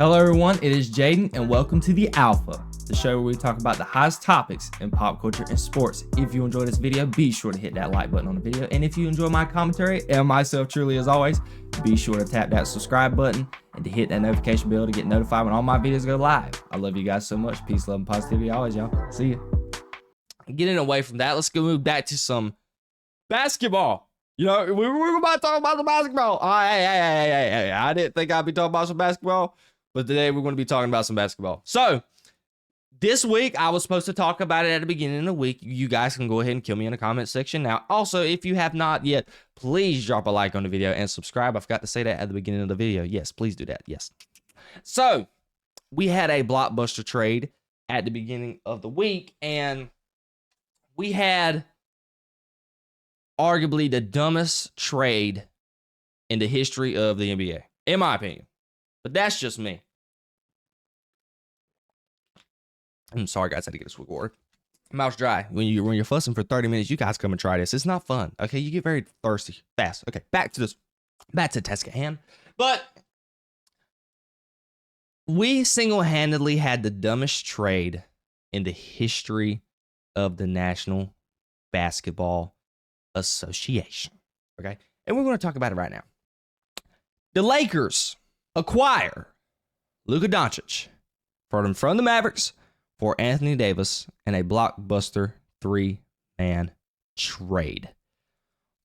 Hello everyone, it is Jayden and welcome to The Alpha, the show where we talk about the hottest topics in pop culture and sports. If you enjoyed this video, be sure to hit that like button on the video. And if you enjoy my commentary and myself truly as always, be sure to tap that subscribe button and to hit that notification bell to get notified when all my videos go live. I love you guys so much. Peace, love, and positivity always, y'all. See ya. Getting away from that, let's go move back to some basketball. You know, we were about to talk about the basketball. Oh, hey. I didn't think I'd be talking about some basketball. But today we're going to be talking about some basketball. So this week I was supposed to talk about it at the beginning of the week. You guys can go ahead and kill me in the comment section. Now, also, if you have not yet, please drop a like on the video and subscribe. I forgot to say that at the beginning of the video. Yes, please do that. Yes. So we had a blockbuster trade at the beginning of the week, and we had arguably the dumbest trade in the history of the NBA, in my opinion. But that's just me. I'm sorry, guys. I had to get a swig of water. Mouth's dry. When you're fussing for 30 minutes, you guys come and try this. It's not fun. Okay, you get very thirsty fast. Okay, back to the task at hand. But we single-handedly had the dumbest trade in the history of the National Basketball Association. Okay, and we're going to talk about it right now. The Lakers acquire Luka Doncic from the Mavericks for Anthony Davis in a blockbuster 3-man trade.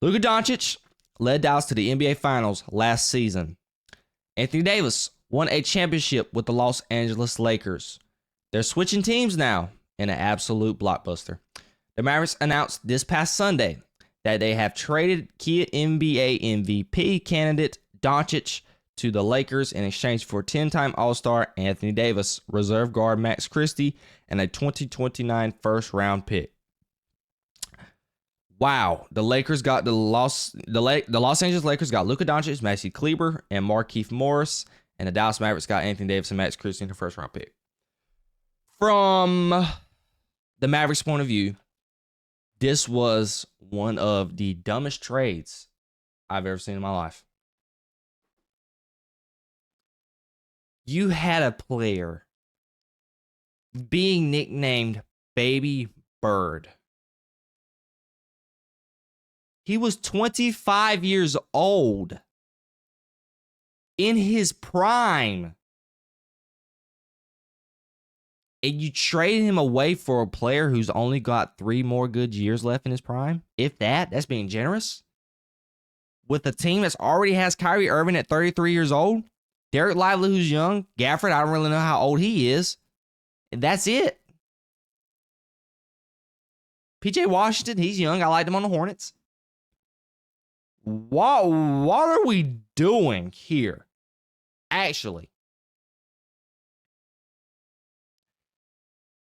Luka Doncic led Dallas to the NBA Finals last season. Anthony Davis won a championship with the Los Angeles Lakers. They're switching teams now in an absolute blockbuster. The Mavericks announced this past Sunday that they have traded key NBA MVP candidate Doncic to the Lakers in exchange for 10-time All-Star Anthony Davis, reserve guard Max Christie, and a 2029 first-round pick. Wow, the Lakers got the Los Angeles Lakers got Luka Doncic, Maxi Kleber, and Markieff Morris, and the Dallas Mavericks got Anthony Davis and Max Christie in the first-round pick. From the Mavericks' point of view, this was one of the dumbest trades I've ever seen in my life. You had a player being nicknamed Baby Bird. He was 25 years old, in his prime. And you traded him away for a player who's only got 3 more good years left in his prime? If that's being generous. With a team that's already has Kyrie Irving at 33 years old. Derek Lively, who's young. Gafford, I don't really know how old he is. And that's it. PJ Washington, he's young. I liked him on the Hornets. What are we doing here? Actually.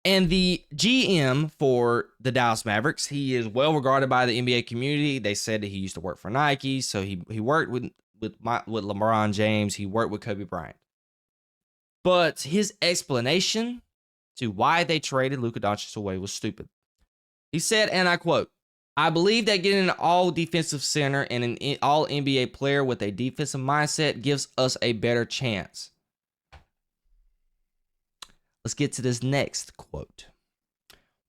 And the GM for the Dallas Mavericks, he is well regarded by the NBA community. They said that he used to work for Nike, so he worked with LeBron James. He worked with Kobe Bryant. But his explanation to why they traded Luka Doncic away was stupid. He said, and I quote, "I believe that getting an all-defensive center and an all-NBA player with a defensive mindset gives us a better chance." Let's get to this next quote.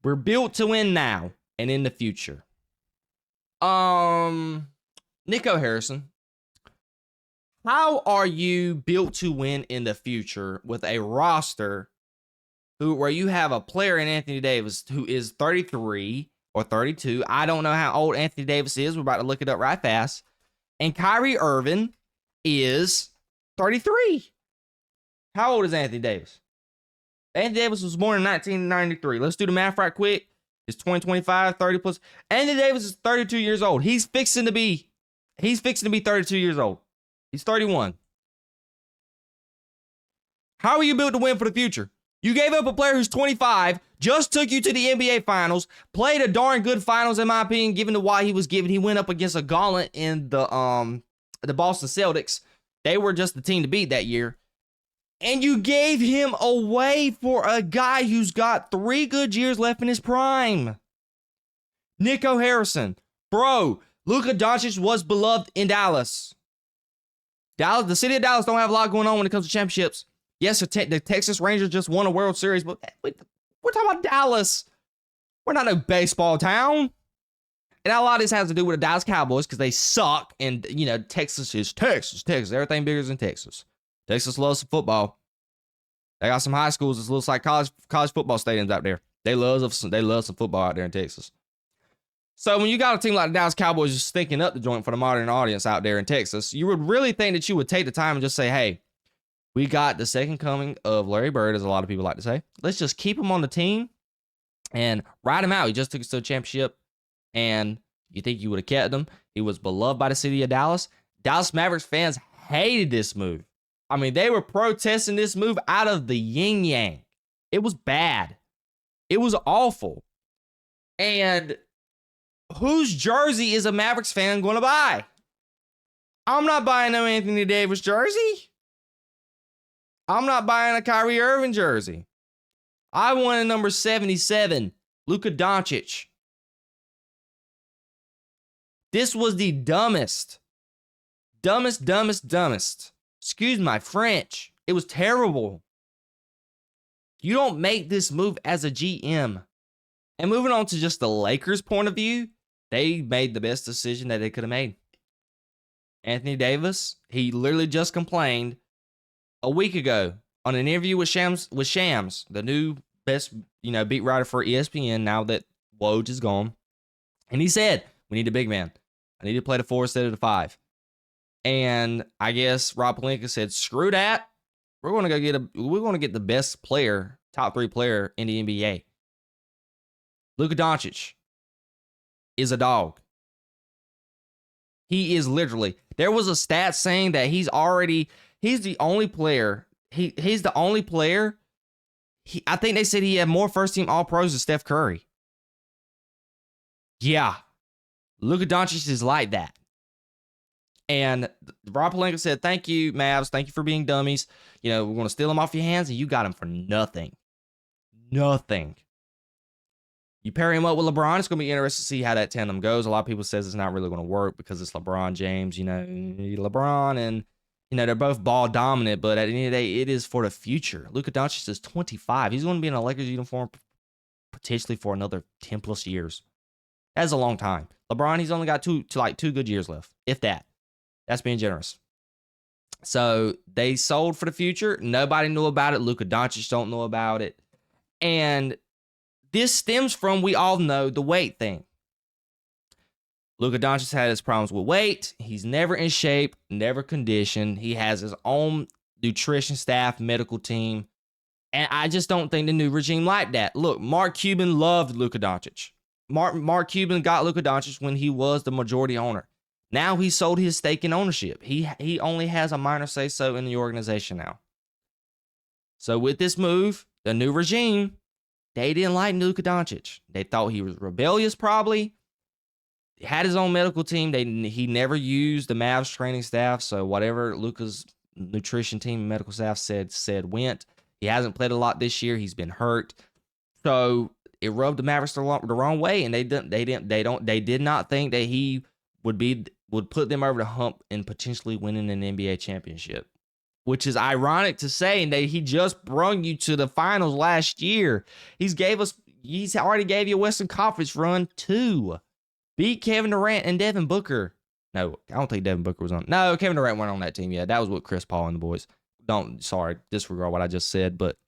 "We're built to win now and in the future." Nico Harrison, how are you built to win in the future with a roster where you have a player in Anthony Davis who is 33 or 32? I don't know how old Anthony Davis is. We're about to look it up right fast. And Kyrie Irving is 33. How old is Anthony Davis? Anthony Davis was born in 1993. Let's do the math right quick. It's 2025, 30 plus. Anthony Davis is 32 years old. He's fixing to be 32 years old. He's 31. How are you built to win for the future? You gave up a player who's 25, just took you to the NBA Finals, played a darn good Finals, in my opinion, given to why he was given. He went up against a gauntlet in the Boston Celtics. They were just the team to beat that year. And you gave him away for a guy who's got 3 good years left in his prime. Nico Harrison. Bro, Luka Doncic was beloved in Dallas. The city of Dallas don't have a lot going on when it comes to championships. Yes, the Texas Rangers just won a World Series, but we're talking about Dallas. We're not no baseball town. And a lot of this has to do with the Dallas Cowboys because they suck. And, you know, Texas is Texas. Everything bigger than Texas. Texas loves football. They got some high schools that looks like college football stadiums out there. They love some football out there in Texas. So when you got a team like the Dallas Cowboys just stinking up the joint for the modern audience out there in Texas, you would really think that you would take the time and just say, hey, we got the second coming of Larry Bird, as a lot of people like to say. Let's just keep him on the team and ride him out. He just took us to a championship, and you think you would have kept him. He was beloved by the city of Dallas. Dallas Mavericks fans hated this move. I mean, they were protesting this move out of the yin-yang. It was bad. It was awful. And whose jersey is a Mavericks fan going to buy? I'm not buying no Anthony Davis jersey. I'm not buying a Kyrie Irving jersey. I want a number 77, Luka Doncic. This was the dumbest. Excuse my French. It was terrible. You don't make this move as a GM. And moving on to just the Lakers' point of view, they made the best decision that they could have made. Anthony Davis, he literally just complained a week ago on an interview with Shams, the new best, beat writer for ESPN now that Woj is gone. And he said, we need a big man. I need to play the 4 instead of the 5. And I guess Rob Pelinka said, screw that. We're going to get the best player, top 3 player in the NBA. Luka Doncic is a dog. He is literally, there was a stat saying that he's the only player. He's the only player. I think they said he had more first team All-Pros than Steph Curry. Yeah. Luka Doncic is like that. And Rob Pelinka said, thank you, Mavs. Thank you for being dummies. We're going to steal him off your hands, and you got him for nothing. Nothing. You pair him up with LeBron, it's going to be interesting to see how that tandem goes. A lot of people says it's not really going to work because it's LeBron James, LeBron and, they're both ball dominant, but at the end of the day, it is for the future. Luka Doncic is 25. He's going to be in a Lakers uniform potentially for another 10 plus years. That's a long time. LeBron, he's only got two good years left, if that. That's being generous. So they sold for the future. Nobody knew about it. Luka Doncic don't know about it. And this stems from, we all know, the weight thing. Luka Doncic had his problems with weight. He's never in shape, never conditioned. He has his own nutrition staff, medical team. And I just don't think the new regime liked that. Look, Mark Cuban loved Luka Doncic. Mark Cuban got Luka Doncic when he was the majority owner. Now he sold his stake in ownership. He only has a minor say-so in the organization now. So with this move, the new regime, they didn't like Luka Doncic. They thought he was rebellious probably. He had his own medical team. He never used the Mavs training staff, so whatever Luka's nutrition team and medical staff said went. He hasn't played a lot this year. He's been hurt. So it rubbed the Mavericks the wrong way, and they did not think that he would put them over the hump and potentially winning an NBA championship, which is ironic to say that he just brung you to the finals last year. He's already gave you a Western Conference run too. Beat Kevin Durant and Devin Booker. No, I don't think Devin Booker was on. No, Kevin Durant weren't on that team yet. That was with Chris Paul and the boys. Disregard what I just said. But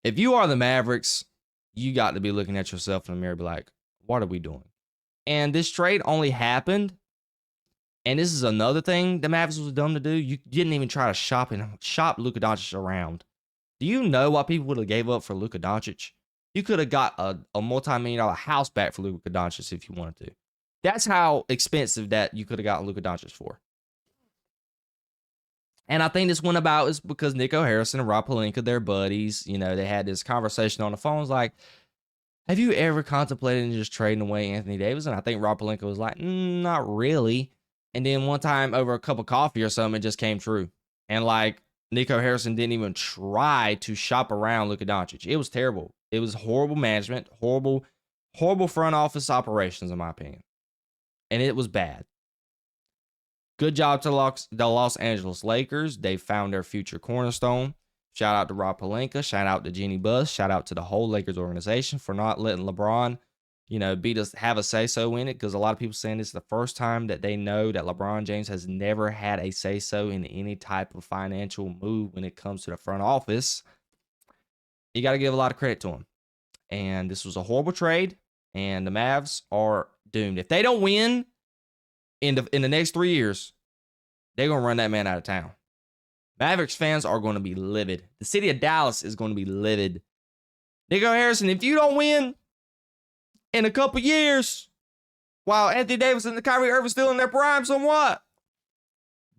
if you are the Mavericks, you got to be looking at yourself in the mirror and be like, what are we doing? And this trade only happened. And this is another thing the Mavericks was dumb to do. You didn't even try to shop Luka Doncic around. Do you know what people would have gave up for Luka Doncic? You could have got a multi-million-dollar house back for Luka Doncic if you wanted to. That's how expensive that you could have gotten Luka Doncic for. And I think this went about is because Nico Harrison and Rob Pelinka, they're buddies. They had this conversation on the phone. It's like, have you ever contemplated just trading away Anthony Davis? And I think Rob Pelinka was like, not really. And then one time over a cup of coffee or something, it just came true. And Nico Harrison didn't even try to shop around Luka Doncic. It was terrible. It was horrible management, horrible front office operations, in my opinion. And it was bad. Good job to the Los Angeles Lakers. They found their future cornerstone. Shout out to Rob Pelinka. Shout out to Jeannie Buss. Shout out to the whole Lakers organization for not letting LeBron, have a say-so in it, because a lot of people saying this is the first time that they know that LeBron James has never had a say-so in any type of financial move when it comes to the front office. You got to give a lot of credit to him. And this was a horrible trade, and the Mavs are doomed. If they don't win in the next 3 years, they're going to run that man out of town. Mavericks fans are going to be livid. The city of Dallas is going to be livid. Nico Harrison, if you don't win in a couple years, while Anthony Davis and Kyrie Irving still in their prime somewhat,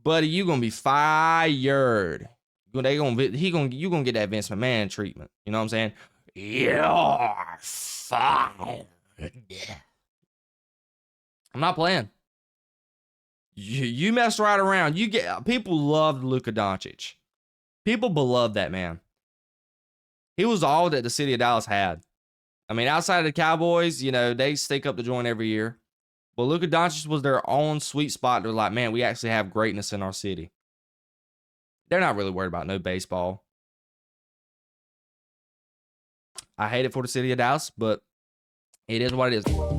buddy, you're going to be fired. You're going to get that Vince McMahon treatment. You know what I'm saying? You're fired. I'm not playing. You mess right around. People loved Luka Doncic. People beloved that man. He was all that the city of Dallas had. I mean, outside of the Cowboys, they stick up the joint every year. But Luka Doncic was their own sweet spot. They're like, man, we actually have greatness in our city. They're not really worried about no baseball. I hate it for the city of Dallas, but it is what it is.